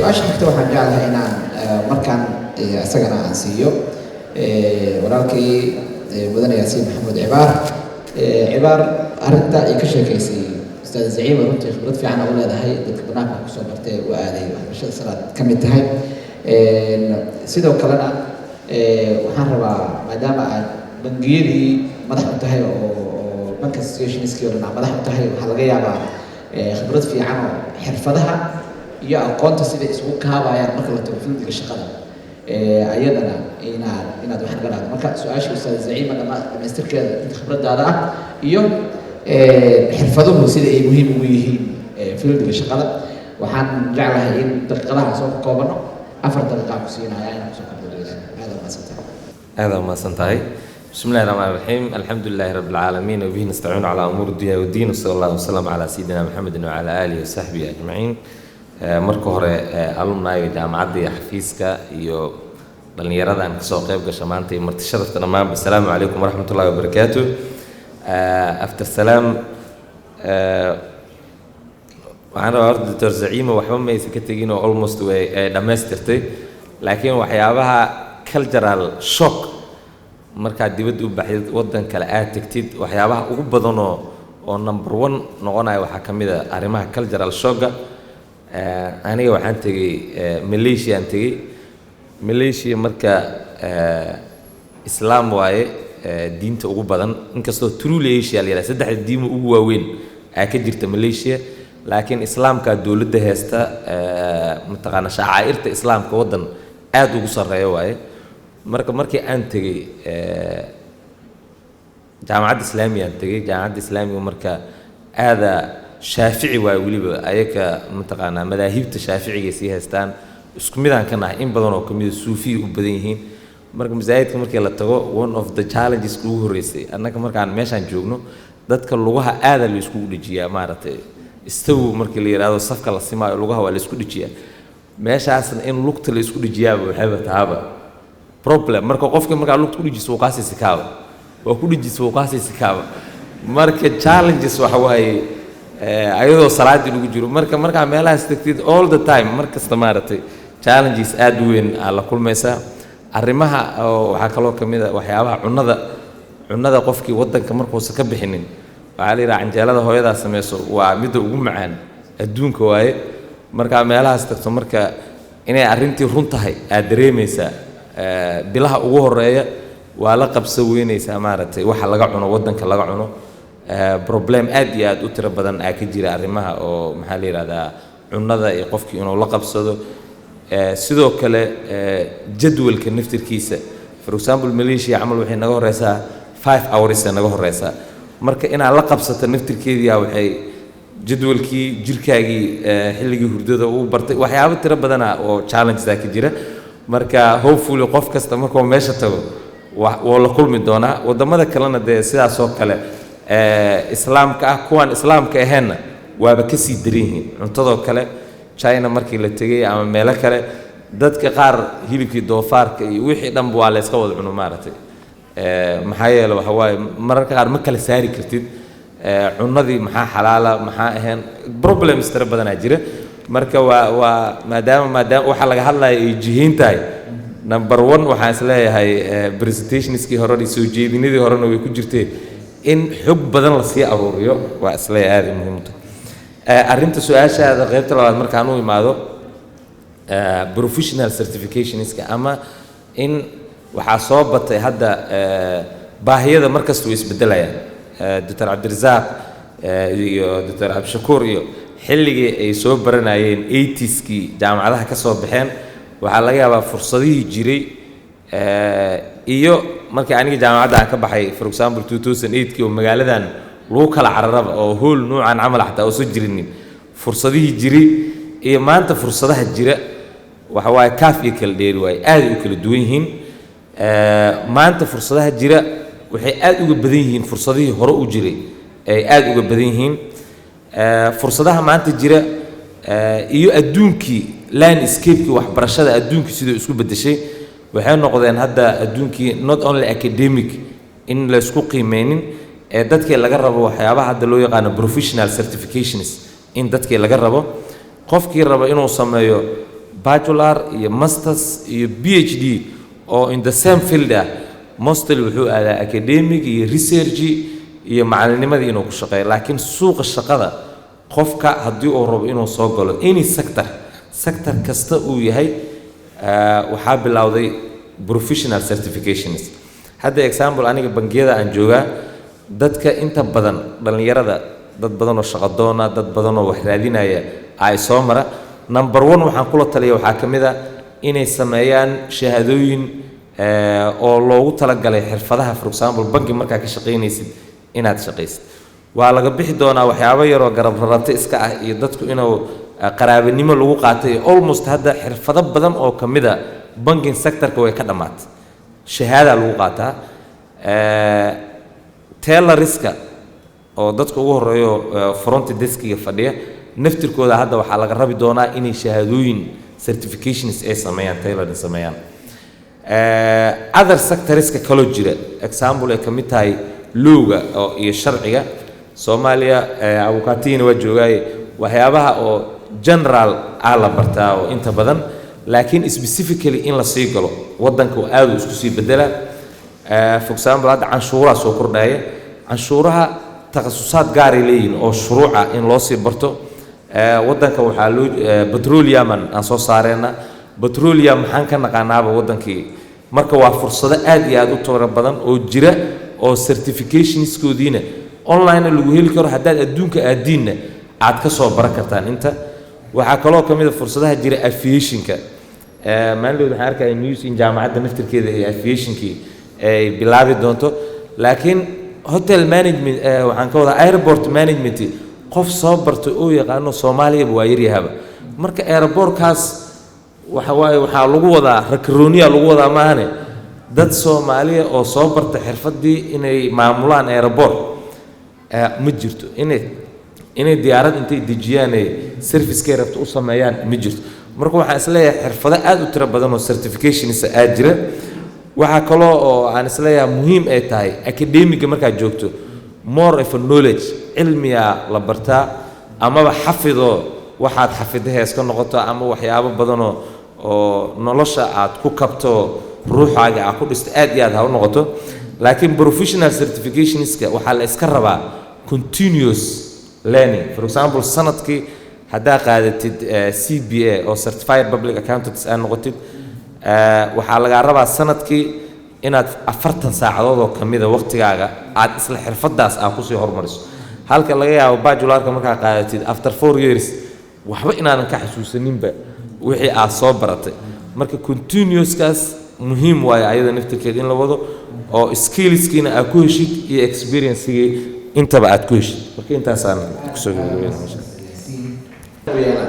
سؤال شخصي waxaan jeclahay inaan markaan asagana aan siiyo walaalkii mudan Yaasiin Maxamed cibaar arinta ay ka sheekaysay ustaad Zaciim runtii khibrad fiican u leedahay dadka banaanka ku soo bartay oo aaday waxbarashada salaad ka mid tahay sidoo kalena waxaan rabaa maadaama aad bangiyadii madax u tahay oo bank associationskii oo dhan madax u tahay waxa laga yaabaa khibrad fiican oo xirfadaha iyo aqoonta sida isugu kaabayaan marka la tago fildiga shaqada ayadana inaad wax naga dhahdo marka su-aasha ustaad Zaciim dhamaystirkeeda inta khibradaada ah iyo xirfaduhu sida ay muhiim ugu yihiin fildiga shaqada waxaan jeclahay in daqiiqadaha soo koobano 4 daqiiqo ku siinaya inaan kusoo kordhiyo هذا ما سنتهي بسم الله الرحمن الرحيم الحمد لله رب العالمين وبه نستعين على أمور الدنيا والدين وصلى الله وسلم على سيدنا محمد وعلى آله وصحبه أجمعين marka hore alumni jaamacadda xafiiska iyo dhalinyarada aan kasoo qayb gashay maanta iyo marti sharafta dhammaan assalaamu calaykum waraxmatullaahi wabarakaatuh after salaam waxaan rabaa horta Dr. Zaciim waxba ma aysan ka tegin oo almost way dhamaystirtay laakiin waxyaabaha cultural shock markaad dibadda u baxdid waddan kale aad tagtid waxyaabaha ugu badan oo number 1 noqonaya waxaa ka mid ah arrimaha cultural shock aniga waxaan tagay Malaysia aan tagay Malaysia marka islaam waaye diinta ugu badan inkastoo truly Asia la saddex diimo ugu waaweyn ay ka jirta Malaysia laakiin islaamka dawladda heesta mataqaana shaaciirta islaamka wadan aad ugu sareeyo waaye markii aan tagay jaamacadda islaamiga aan tagay jaamacadda islaamiga marka aada shaafici waa waliba ayaka mataqaana madaahibta shaaficiga si haystaan isku mid aan ka nahay in badan oo kamid suufi u badan yihiin marka masaajidka markii la tago one of the challenges ugu horeysay annaka markaan meeshaan joogno dadka lugaha aad la isku dhijiyaa maaragtay istaw markii la yiraahdo safka la simaayo lugaha waa la isku dhijiyaa meeshaasna in lugta la isku dhijiyaa waxba taaba problem marka qofka marka lugta u dhijiso qaasisi kaaba waa ku dhijiso qaasisi kaaba marka challenges waxa waaye ayadoo salaadii lagu jiro marka meelahaas tagtid all the time markasta maaragtay challenges aad u weyn la kulmaysa arrimaha waxa kaloo kamid ah waxyaabaha cunnada qofkii wadanka markuusa ka bixinin waxa la yiraahdaa canjeelada hooyada sameeyso waa mid ugu macaan adduunka waaye marka meelahaas tagto marka inay arrintii run tahay aad dareemaysaa bilaha ugu horeeya waa la qabso weynaysaa maaragtay waxa laga cuno wadanka laga cuno problem aad iyo aad u tiro badan ay ka jira arrimaha oo maxaa la yiraahdaa cunnada iyo qofkii inuu la qabsado sidoo kale jadwalka naftirkiisa for example Malaysia amal waxay naga horeysaa 5 hours naga horeysaa marka inaad la qabsato naftirkeedii waxay jadwalkii jirkaagii xilligii hurdada uu bartay waxyaabo tiro badan oo challenges ka jira marka hopefully qof kasta markuu meesha tago waa la kulmi doonaa wadamada kalena sidaas oo kale islaamka kuwan islaamka ahayn waaba ka sii dareeyeen cuntadoo kale China markii la tagay ama meelo kale dadka qaar hilibkii doofaarka iyo wixii dhanba waa la iska wada cuno maaragtay maxaa yeelay waxa waaye mararka qaar ma kala saari kartid cunadii maxaa xalaala maxaa ahayn problems tira badan jira marka waa maadaama waxa laga hadlayo ay jihiin tahay number 1 waxaan isleeyahay presentationskii hore soo jeedinadii horena way ku jirtay in xog badan la sii aruuriyo waa isleeyahay aad muhiim ah arrinta su'aashaada qaybta labaad markaan u imaado professional certificationska ama in waxa soo batay hadda baahiyada markasta way isbedelayaan Dr. Abdirazaq iyo Dr. Abshakur iyo xilligii ay soo baranayeen 80skii jaamacadaha ka soo baxeen waxa laga yaabaa fursadihii jiray iyo markii aniga jaamacadda aan ka baxay for example 2008kii oo magaaladan loo kala cararaba oo hool noocan amal xataa oo soo jirinin fursadihii jiray iyo maanta fursadaha jira waxa waay kaaf iyo kala dheeri waay aad u kala duwan yihiin maanta fursadaha jira waxay aad uga badan yihiin fursadihii hore u jiray ay aad uga badan yihiin fursadaha maanta jira iyo adduunkii landscape-kii waxbarashada adduunkii sidoo isku bedeshay waxay noqdeen hadda adduunkii not only academic in la isku qiimeynin dadkii laga rabo waxyaabaha hadda loo yaqaan professional certifications in dadkii laga rabo qofkii rabo inuu sameeyo bachelor iyo masters iyo PhD oo in the same field mostly wuxuu aadaa academic iyo research iyo macallinimadii inuu ku shaqeeyo laakiin suuqa shaqada qofka haddii uu rabo inuu soo galo any sector kasta uu yahay waxaa bilowday professional certifications hadda example aniga bangiyada aan joogaa dadka inta badan dhalinyarada dad badan oo shaqo doona dad badan oo wax raadinaya ay soo mara number 1 waxaan kula taliyaa waxaa kamid ah inay sameeyaan shahaadooyin oo loogu talagalay xirfadaha for example bangi markaa ka shaqeynaysid inaad shaqeysid waa laga bixi doonaa waxyaabo yar oo garab rarate iska ah iyo dadku inuu qaraabanimo lagu qaatay almost hadda xirfado badan oo kamid ah banking sectorka way ka dhamaatay shahaada lagu qaataa tailoriska oo dadka ugu horeeyo front deskiga fadhiya naftirkooda hadda waxaa laga rabi doonaa inay shahaadooyin certifications ay sameeyaan tailoring sameeyaan other sectorska kaloo jira example ay kamid tahay lowga oo iyo sharciga Soomaaliya abukaatiina waa joogay waxyaabaha oo general la bartaa oo inta badan laakiin specifically in la sii galo wadanka oo aad isku sii bedela for example hadda canshuuraha soo kordhaya canshuuraha takhasusaad gaar ah leeyihiin oo shuruuca in loo sii barto wadanka waxaa loo petroleum aan soo saareyna petroleum maxaan ka naqaanaaba wadankii marka waa fursado aad iyo aad u toora badan oo jira oo certificationskoodiina online lagu heli karo haddaad adduunka aadiinna aad ka soo baran kartaan inta waxaa kaloo kamid ah fursadaha jira aviationka maalin waxaan arkay news in jaamacadda naftirkeeda ee aviationkii ay bilaabi doonto laakiin hotel management waxaan ka wadaa airport management qof soo barto oo yaqaano Soomaaliya waa yaryahaba marka airportkaas waxaa lagu wadaa rakrooniya lagu wadaa maahane dad Soomaaliya oo soo barta xirfadii inay maamulaan airport ma jirto inay diyaarad intay dejiyaan ay service-ka rabto u sameeyaan ma jirto marka waxaan isleeyahay xirfado aad u tiro badan oo certifications aad jira waxa kale oo aan isleeyahay muhiim ay tahay academic marka joogto more of a knowledge cilmiya la bartaa ama xafido waxaad xafidahees ka noqoto ama waxyaabo badan oo nolosha aad ku kabto ruuxaaga aad ku dhisto aad iyo aad ha u noqoto laakiin professional certificationska waxaa la iska rabaa continuous learning for example sanadkii haddaa qaadatid CPA oo certified public accountants aan noqotid waxaa laga rabaa sanadkii inaad 40 saacadood oo kamida waqtigaaga aad isla xirfadaas aad ku sii hormariso halka laga yaabo bachelorka markaa qaadatid after 4 years waxba inaadan ka xasuusaninba wixii aad soo baratay marka continuouskaas muhiim waayo ayada naftirkeeda in la wado oo skillskiina aad ku heshid iyo experience-gii intaba aad ku heshid marka intaasaan kusoo gabagabeynaa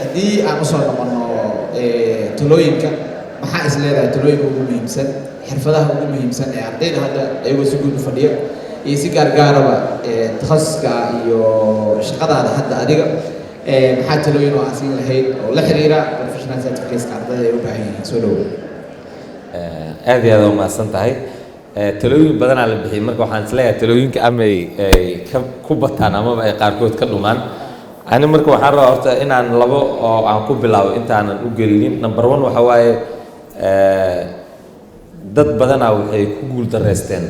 haddii aan usoo noqono talooyinka maxaa is leedahay talooyinka ugu muhiimsan xirfadaha ugu muhiimsan ee ardayda hadda ayagoo si guud u fadhiya iyo si gaargaaraba takhasuska iyo shaqadaada hadda adiga maxaa talooyin oo aan siin lahayd oo la xiriira professional certificateska ardayda ay u baahan yihiin soo dhowo aad iyo aad u mahadsan tahay talooyin badanaa la bixiyay marka waxaan isleeyahay talooyinka ama ay ku bataan amaba ay qaarkood ka dhumaan ani marka waxaan rabaa horta inaan labo oo aan ku bilaabo intaanan u gelinin number 1 waxa waaye dad badanaa waxay ku guul dareysteen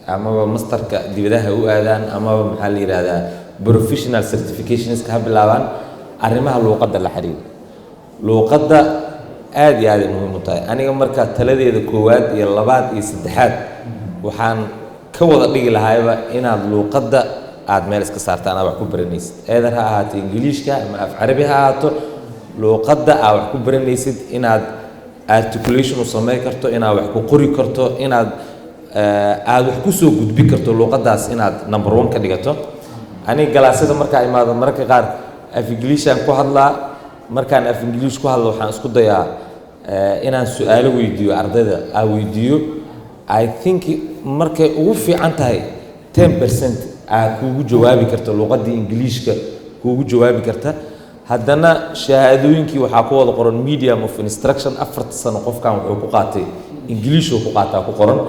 amaba masterka dibadaha u aadaan amaba maxaa la yiraahdaa professional certifications ka bilaabaan arrimaha luqadda la xiriir luqadda aad iyo aad muhiim u tahay aniga marka taladeeda koowaad iyo labaad iyo saddexaad waxaan ka wada dhigi lahaayba inaad luqadda aad meel iska saartaan aad wax ku baranaysid eedar ha ahaato ingiliishka ama af carabi ha ahaato luqadda aad wax ku baranaysid inaad articulation u sameyn karto inaad wax ku qori karto inaad aad wax ku soo gudbi karto luqaddaas inaad number 1 ka dhigato aniga galaasada markaa imaado marka qaar af ingiliishan ku hadlaa markaan af ingiliish ku hadlo waxaan isku dayaa inaan su'aalo weydiiyo ardayda aan weydiiyo I think markay ugu fiican tahay 10% aad kuugu jawaabi karto luqadii ingiliishka kuugu jawaabi karta haddana shahaadooyinkii waxaa ku wada qoran medium of instruction 4 sano qofkan wuxuu ku qaatay ingiliish oo ku qaataa ku qoran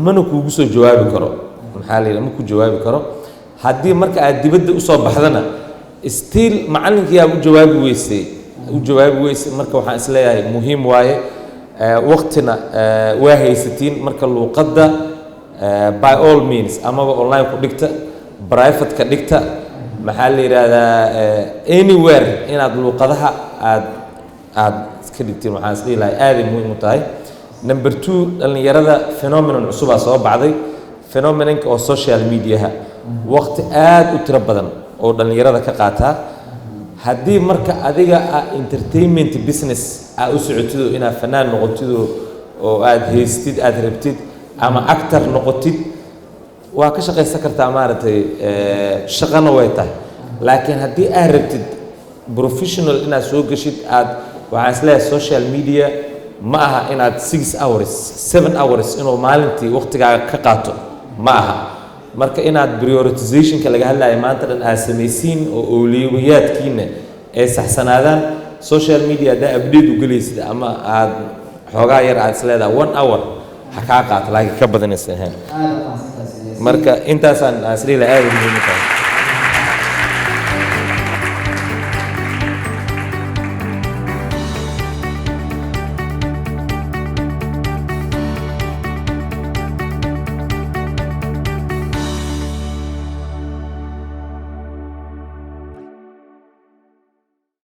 mana kuugu soo jawaabi karo maxaa la yiraahdaa ma ku jawaabi karo haddii marka aad dibadda u soo baxdana still macallinkii aad u jawaabi weysay u jawaabi weyse marka waxaan isleeyahay muhiim waaye waqtina waa haysatiin marka luuqadda by all means amaba online ku dhigta private ka dhigta maxaa la yiraahdaa anywhere inaad luuqadaha aad iska dhigtiin waxaan isleeyahay aad ay muhiim u tahay number 2 dhalinyarada phenomenon cusub soo baxday phenomenonka oo social media waqti aad u tiro badan oo dhalinyarada ka qaata haddii marka adiga entertainment business u socotido inaad fanaan noqotido oo aad haystid aad rabtid ama actor noqotid waa ka shaqaysan kartaa maaragtay shaqana way tahay laakiin haddii aad rabtid professional inaad soo gashid aad waxaan isleeyahay social media ma aha inaad 6 hours 7 hours inuu maalintii waqtigaaga ka qaato ma aha marka inaad prioritizationka laga hadlayo maanta dhan aad samaysiin oo awliyaadkiina ay saxsanaadaan social media da update u galaysid ama aad xoogaa yar aad isleedahay 1 hour ha kaa qaato laakiin ka badanaysa marka intaasaan asriila aad muhiim u tahay